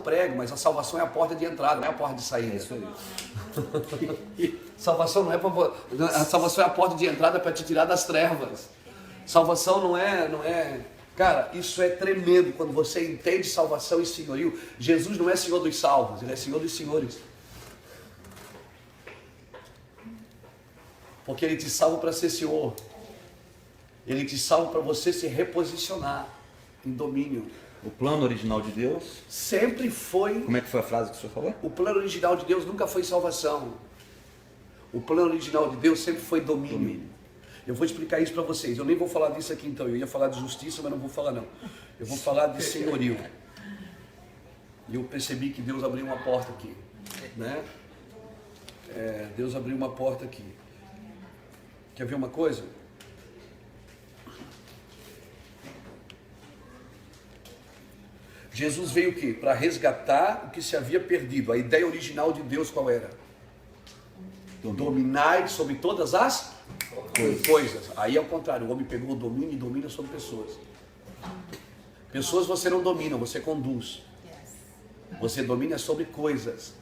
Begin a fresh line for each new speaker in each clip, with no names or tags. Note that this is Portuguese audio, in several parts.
prego, mas a salvação é a porta de entrada, não é a porta de saída.
Isso aí.
Salvação não é a salvação é a porta de entrada para te tirar das trevas. Salvação não é. Cara, isso é tremendo quando você entende salvação e senhorio. Jesus não é Senhor dos salvos, Ele é Senhor dos senhores. Porque Ele te salva para ser Senhor. Ele te salva para você se reposicionar em domínio.
O plano original de Deus
Sempre foi.
Como é que foi a frase que o senhor falou?
O plano original de Deus nunca foi salvação. O plano original de Deus sempre foi domínio. Eu vou explicar isso para vocês. Eu nem vou falar disso aqui então. Eu ia falar de justiça, mas não vou falar não. Eu vou falar de senhorio. E eu percebi que Deus abriu uma porta aqui, né? Deus abriu uma porta aqui. Quer ver uma coisa? Jesus veio o quê? Para resgatar o que se havia perdido. A ideia original de Deus qual era? Dominar sobre todas as coisas. Aí ao contrário, o homem pegou o domínio e domina sobre pessoas. Pessoas você não domina, você conduz. Você domina sobre coisas.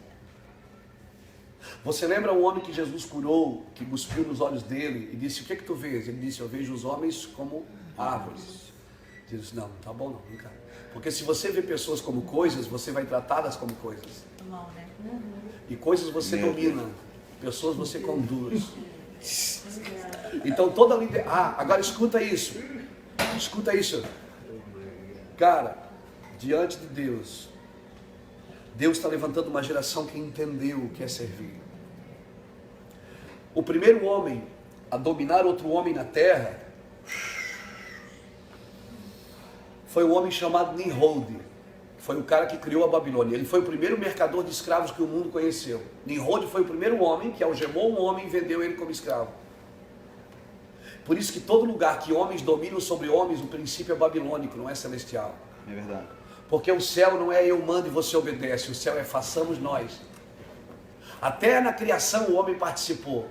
Você lembra o homem que Jesus curou, que cuspiu nos olhos dele e disse: o que é que tu vês? Ele disse: eu vejo os homens como árvores. Ele disse: não, tá bom não, vem cá. Porque se você vê pessoas como coisas, você vai tratá-las como coisas. E coisas você domina, pessoas você conduz. Então toda liderança. Agora escuta isso. Escuta isso. Cara, diante de Deus, Deus está levantando uma geração que entendeu o que é servir. O primeiro homem a dominar outro homem na terra foi um homem chamado Nimrod. Foi o cara que criou a Babilônia. Ele foi o primeiro mercador de escravos que o mundo conheceu. Nimrod foi o primeiro homem que algemou um homem e vendeu ele como escravo. Por isso que todo lugar que homens dominam sobre homens, o princípio é babilônico, não é celestial.
É verdade.
Porque o céu não é eu mando e você obedece, o céu é façamos nós. Até na criação o homem participou.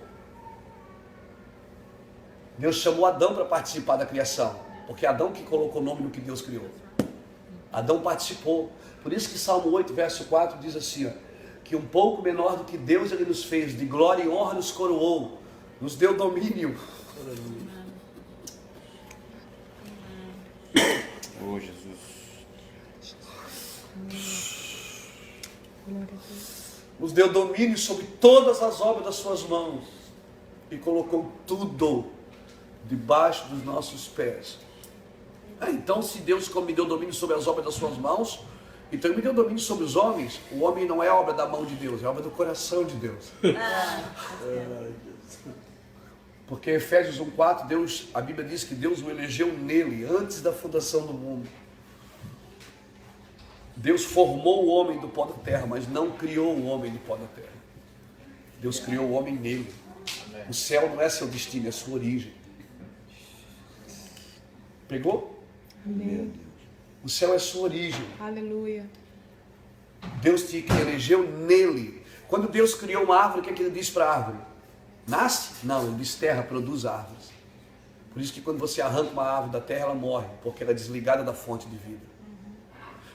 Deus chamou Adão para participar da criação, porque é Adão que colocou o nome no que Deus criou. Adão participou. Por isso que Salmo 8, verso 4 diz assim, ó, que um pouco menor do que Deus ele nos fez, de glória e honra nos coroou, nos deu domínio.
Oh, Jesus.
Nos deu domínio sobre todas as obras das suas mãos e colocou tudo debaixo dos nossos pés. Então se Deus me deu domínio sobre as obras das suas mãos, então ele me deu domínio sobre os homens. O homem não é obra da mão de Deus, é obra do coração de Deus. Porque Efésios 1,4, a Bíblia diz que Deus o elegeu nele, antes da fundação do mundo. Deus formou o homem do pó da terra, mas não criou o homem do pó da terra. Deus criou o homem nele. O céu não é seu destino, é sua origem. Pegou?
Amém.
O céu é sua origem.
Aleluia.
Deus te elegeu nele. Quando Deus criou uma árvore, o que é que ele disse para a árvore? Nasce? Não, ele diz terra, produz árvores. Por isso que quando você arranca uma árvore da terra, ela morre, porque ela é desligada da fonte de vida.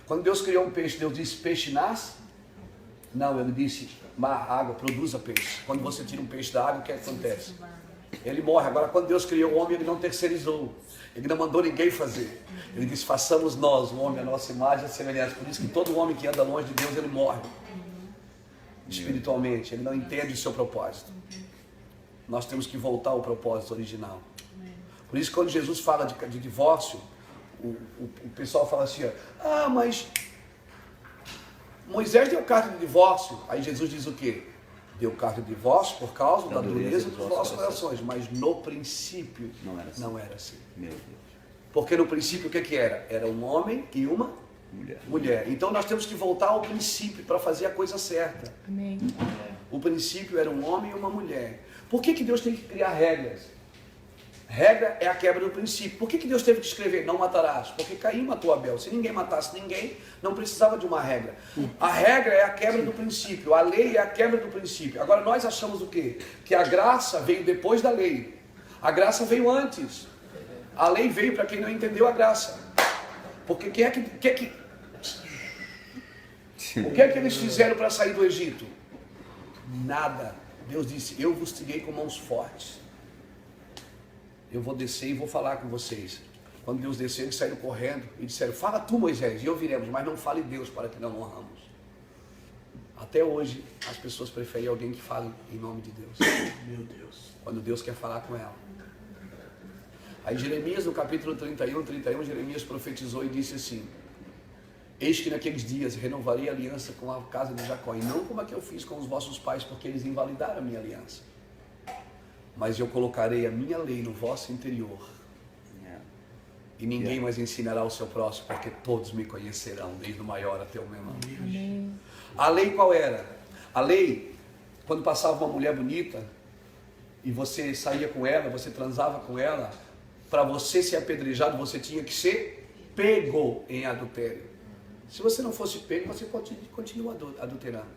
Quando Deus criou um peixe, Deus disse, peixe nasce? Não, ele disse, mar, água, produza peixe. Quando você tira um peixe da água, o que acontece? Ele morre. Agora, quando Deus criou o homem, ele não terceirizou. Ele não mandou ninguém fazer. Ele disse, façamos nós, o homem, a nossa imagem e semelhança. Por isso que todo homem que anda longe de Deus, ele morre. Espiritualmente, ele não entende o seu propósito. Nós temos que voltar ao propósito original. Por isso, quando Jesus fala de divórcio, o pessoal fala assim, ah, mas Moisés deu carta de divórcio. Aí Jesus diz o quê? Deu carta de divórcio por causa da dureza dos vossos corações. Mas no princípio não era assim.
Meu Deus.
Porque no princípio o que era? Era um homem e uma mulher. Então nós temos que voltar ao princípio para fazer a coisa certa.
Amém.
O princípio era um homem e uma mulher. Por que Deus tem que criar regras? Regra é a quebra do princípio. Por que Deus teve que escrever não matarás? Porque Caim matou Abel. Se ninguém matasse ninguém, não precisava de uma regra. A regra é a quebra do princípio. A lei é a quebra do princípio. Agora nós achamos o quê? Que a graça veio depois da lei. A graça veio antes. A lei veio para quem não entendeu a graça. Porque quem é que O que é que eles fizeram para sair do Egito? Nada. Deus disse, eu vos tirei com mãos fortes. Eu vou descer e vou falar com vocês. Quando Deus desceu, eles saíram correndo e disseram, fala tu, Moisés, e ouviremos, mas não fale Deus para que não honramos. Até hoje, as pessoas preferem alguém que fale em nome de Deus.
Meu Deus.
Quando Deus quer falar com ela. Aí Jeremias, no capítulo 31, Jeremias profetizou e disse assim, eis que naqueles dias renovarei a aliança com a casa de Jacó, e não como a que eu fiz com os vossos pais, porque eles invalidaram a minha aliança. Mas eu colocarei a minha lei no vosso interior, e ninguém mais ensinará o seu próximo, porque todos me conhecerão, desde o maior até o menor.
Amém.
A lei qual era? A lei, quando passava uma mulher bonita, e você saía com ela, você transava com ela, para você ser apedrejado, você tinha que ser pego em adultério. Se você não fosse pego, você continua adulterando.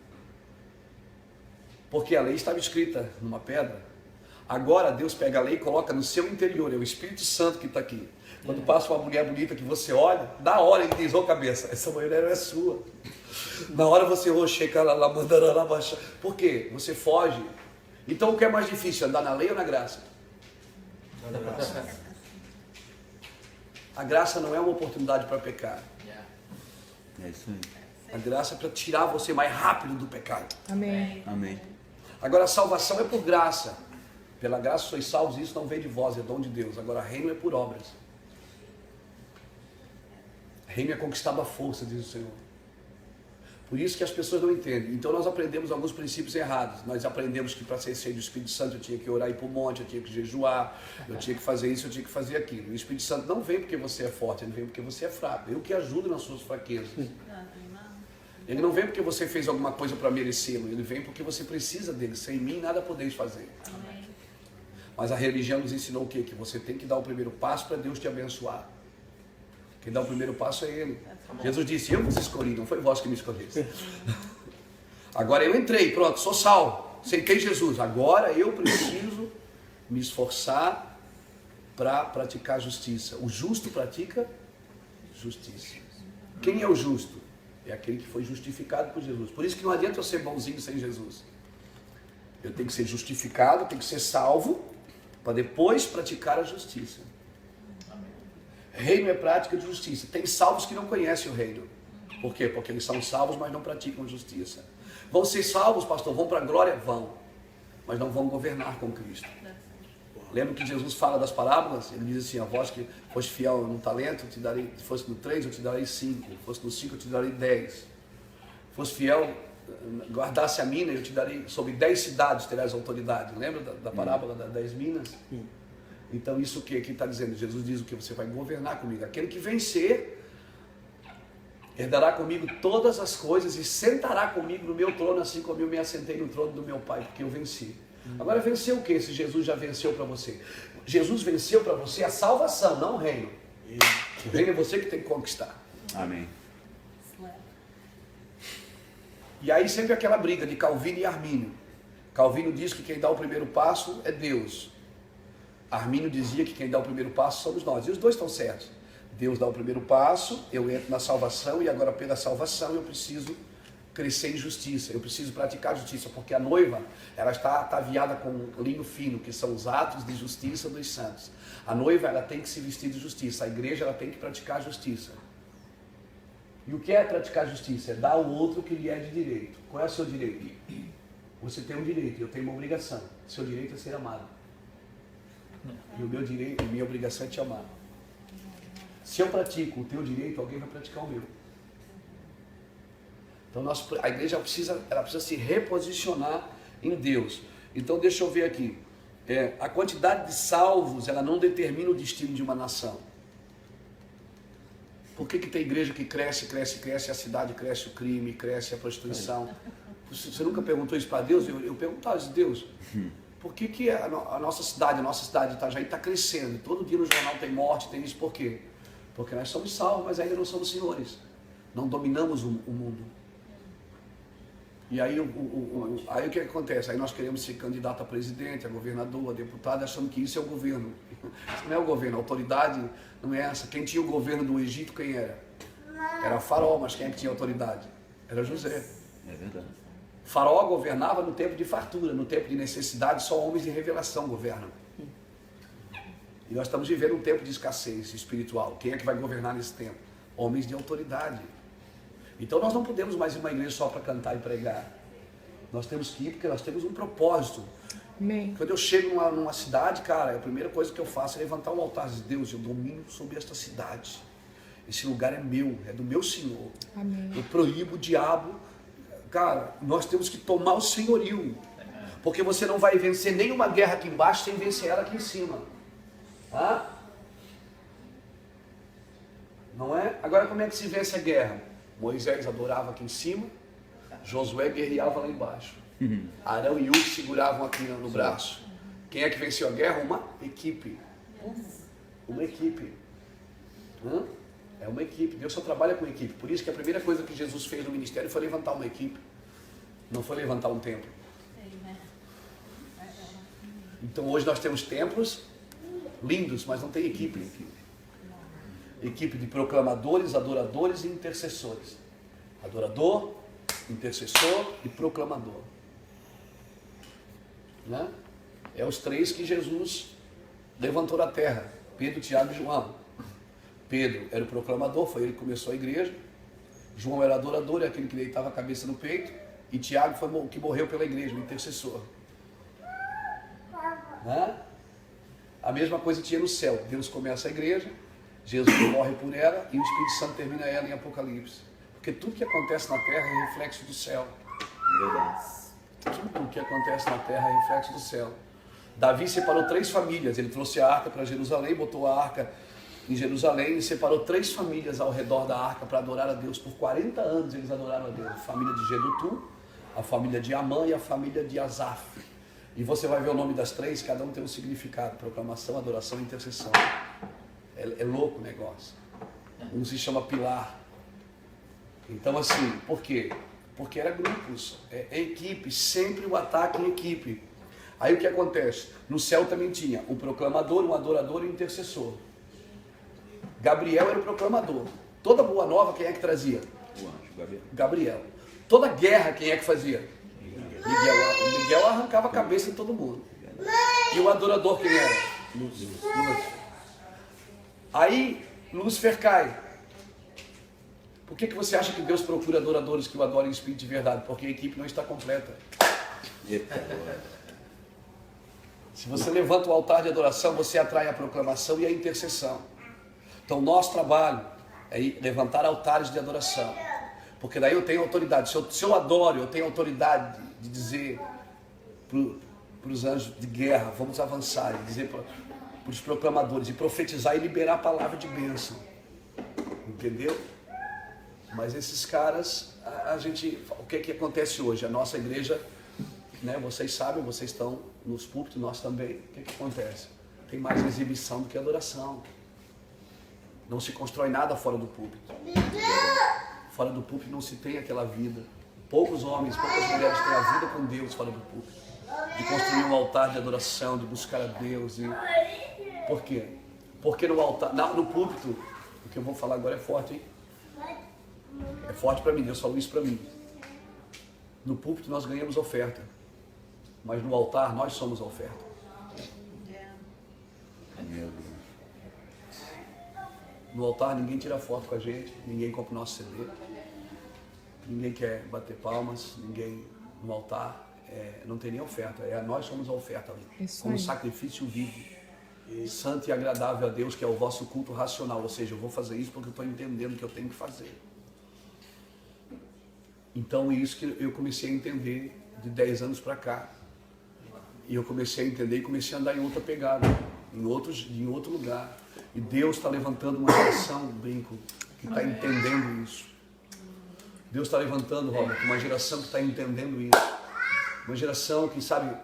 Porque a lei estava escrita numa pedra. Agora Deus pega a lei e coloca no seu interior, é o Espírito Santo que está aqui. Quando passa uma mulher bonita que você olha, na hora ele diz, ô cabeça, essa mulher não é sua. Na hora você rocheca lá, mandando lá baixar. Por quê? Você foge. Então o que é mais difícil, andar na lei ou na graça?
Na graça.
A graça não é uma oportunidade para pecar.
É isso aí.
A graça é para tirar você mais rápido do pecado.
Amém.
Amém.
Agora a salvação é por graça. Pela graça sois salvos, isso não vem de vós, é dom de Deus. Agora reino é por obras. Reino é conquistado à força, diz o Senhor. Por isso que as pessoas não entendem. Então nós aprendemos alguns princípios errados. Nós aprendemos que para ser cheio do Espírito Santo eu tinha que orar e ir para o monte, eu tinha que jejuar, eu tinha que fazer isso, eu tinha que fazer aquilo. O Espírito Santo não vem porque você é forte, ele vem porque você é fraco. Eu que ajudo nas suas fraquezas. Ele não vem porque você fez alguma coisa para merecê-lo, ele vem porque você precisa dele. Sem mim nada podeis fazer.
Amém.
Mas a religião nos ensinou o quê? Que você tem que dar o primeiro passo para Deus te abençoar. Quem dá o primeiro passo é Ele. Jesus disse, eu vos escolhi, não foi vós que me escolheste. Agora eu entrei, pronto, sou salvo, aceitei Jesus. Agora eu preciso me esforçar para praticar justiça. O justo pratica justiça. Quem é o justo? É aquele que foi justificado por Jesus. Por isso que não adianta eu ser bonzinho sem Jesus. Eu tenho que ser justificado, tenho que ser salvo, para depois praticar a justiça. Reino é prática de justiça. Tem salvos que não conhecem o reino. Por quê? Porque eles são salvos, mas não praticam justiça. Vão ser salvos, pastor? Vão para a glória? Vão. Mas não vão governar com Cristo. Lembra que Jesus fala das parábolas? Ele diz assim, a vós que foste fiel no talento, eu te darei, se fosse no 3, eu te darei 5. Se fosse no 5, eu te darei 10. Se fosse fiel, guardasse a mina, eu te darei, sobre 10 cidades terás autoridade. Lembra da parábola das 10 minas? Então isso o que aqui está dizendo? Jesus diz o que? Você vai governar comigo. Aquele que vencer, herdará comigo todas as coisas e sentará comigo no meu trono, assim como eu me assentei no trono do meu Pai, porque eu venci. Agora venceu o que se Jesus já venceu para você? Jesus venceu para você a salvação, não o reino. O reino é você que tem que conquistar.
Amém.
E aí sempre aquela briga de Calvino e Armínio. Calvino diz que quem dá o primeiro passo é Deus. Armínio dizia que quem dá o primeiro passo somos nós. E os dois estão certos. Deus dá o primeiro passo, eu entro na salvação e agora pela salvação eu preciso crescer em justiça. Eu preciso praticar justiça, porque a noiva, ela está ataviada com linho fino, que são os atos de justiça dos santos. A noiva, ela tem que se vestir de justiça. A igreja, ela tem que praticar justiça. E o que é praticar justiça? É dar ao outro o que lhe é de direito. Qual é o seu direito? Você tem um direito, eu tenho uma obrigação. Seu direito é ser amado. E o meu direito, minha obrigação é te amar. Se eu pratico o teu direito, alguém vai praticar o meu. Então a igreja precisa se reposicionar em Deus. Então deixa eu ver aqui. A quantidade de salvos, ela não determina o destino de uma nação. Por que tem igreja que cresce, a cidade cresce o crime, cresce a prostituição? Você nunca perguntou isso para Deus? Eu perguntava isso a Deus. Por que a nossa cidade Itajaí está crescendo? Todo dia no jornal tem morte, tem isso. Por quê? Porque nós somos salvos, mas ainda não somos senhores. Não dominamos o mundo. E aí o que acontece? Aí nós queremos ser candidato a presidente, a governador, a deputado, achando que isso é o governo. Isso não é o governo, a autoridade não é essa. Quem tinha o governo do Egito, quem era? Era Faraó, mas quem é que tinha autoridade? Era José.
É verdade.
Faraó governava no tempo de fartura, no tempo de necessidade, só homens de revelação governam. E nós estamos vivendo um tempo de escassez espiritual. Quem é que vai governar nesse tempo? Homens de autoridade. Então nós não podemos mais ir uma igreja só para cantar e pregar. Nós temos que ir porque nós temos um propósito.
Amém.
Quando eu chego numa cidade, cara, a primeira coisa que eu faço é levantar um altar de Deus. Eu domino sobre esta cidade. Esse lugar é meu, é do meu Senhor.
Amém.
Eu proíbo o diabo. Cara, nós temos que tomar o senhorio. Porque você não vai vencer nenhuma guerra aqui embaixo sem vencer ela aqui em cima. Ah? Não é? Agora como é que se vence a guerra? Moisés adorava aqui em cima, Josué guerreava lá embaixo. Arão e Hur seguravam aqui no braço. Quem é que venceu a guerra? Uma equipe. Uma equipe. É uma equipe. Deus só trabalha com equipe. Por isso que a primeira coisa que Jesus fez no ministério foi levantar uma equipe. Não foi levantar um templo. Então hoje nós temos templos lindos, mas não tem equipe. Equipe de proclamadores, adoradores e intercessores. Adorador, intercessor e proclamador. Né? É os três que Jesus levantou da terra. Pedro, Tiago e João. Pedro era o proclamador, foi ele que começou a igreja. João era adorador, é aquele que deitava a cabeça no peito. E Tiago foi o que morreu pela igreja, o intercessor. Né? A mesma coisa tinha no céu. Deus começa a igreja, Jesus morre por ela e o Espírito Santo termina ela em Apocalipse. Porque tudo que acontece na terra é reflexo do céu.
Verdade.
Tudo que acontece na terra é reflexo do céu. Davi separou 3 famílias. Ele trouxe a arca para Jerusalém, botou a arca em Jerusalém e separou 3 famílias ao redor da arca para adorar a Deus. Por 40 anos eles adoraram a Deus. A família de Jedutum, a família de Amã e a família de Asaf. E você vai ver o nome das 3, cada um tem um significado. Proclamação, adoração e intercessão. É louco o negócio. Um se chama pilar. Então assim, por quê? Porque era grupos, é equipe, sempre o ataque em equipe. Aí o que acontece? No céu também tinha um proclamador, um adorador e um intercessor. Gabriel era o proclamador. Toda boa nova, quem é que trazia?
O anjo,
Gabriel. Toda guerra, quem é que fazia? Miguel arrancava a cabeça de todo mundo. E o adorador quem era? Lúcifer. Aí Lúcifer cai. Por que você acha que Deus procura adoradores que o adorem em espírito de verdade? Porque a equipe não está completa. Se você levanta o altar de adoração, você atrai a proclamação e a intercessão. Então nosso trabalho é levantar altares de adoração. Porque daí eu tenho autoridade. Se eu adoro, eu tenho autoridade de dizer para os anjos de guerra, vamos avançar, e dizer para os proclamadores, e profetizar e liberar a palavra de bênção. Entendeu? Mas esses caras, o que acontece hoje? A nossa igreja, né, vocês sabem, vocês estão nos púlpitos, nós também. O que acontece? Tem mais exibição do que adoração. Não se constrói nada fora do púlpito. Fora do púlpito não se tem aquela vida. Poucos homens, poucas mulheres têm a vida com Deus fora do púlpito. De construir um altar de adoração, de buscar a Deus. Por quê? Porque no altar, no púlpito, o que eu vou falar agora é forte, hein? É forte para mim, Deus falou isso para mim. No púlpito nós ganhamos oferta, mas no altar nós somos a oferta.
Meu Deus.
No altar ninguém tira foto com a gente, ninguém compra o nosso CD, ninguém quer bater palmas, ninguém no altar, não tem nem oferta, nós somos a oferta ali, como sacrifício vivo, santo e agradável a Deus, que é o vosso culto racional, ou seja, eu vou fazer isso porque eu estou entendendo o que eu tenho que fazer. Então é isso que eu comecei a entender de 10 anos para cá, e eu comecei a entender e comecei a andar em outra pegada, em outro lugar. E Deus está levantando uma geração, brinco, que está entendendo isso. Deus está levantando, Robert, uma geração que está entendendo isso. Uma geração que sabe,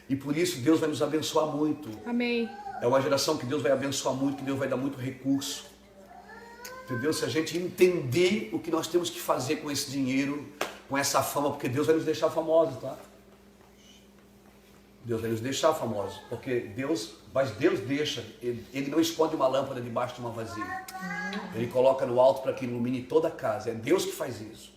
e por isso Deus vai nos abençoar muito.
Amém.
É uma geração que Deus vai abençoar muito, que Deus vai dar muito recurso. Entendeu? Se a gente entender o que nós temos que fazer com esse dinheiro, com essa fama, porque Deus vai nos deixar famosos, tá? Deus vai nos deixar famosos, porque Deus deixa, ele não esconde uma lâmpada debaixo de uma vasilha. Ele coloca no alto para que ilumine toda a casa, é Deus que faz isso.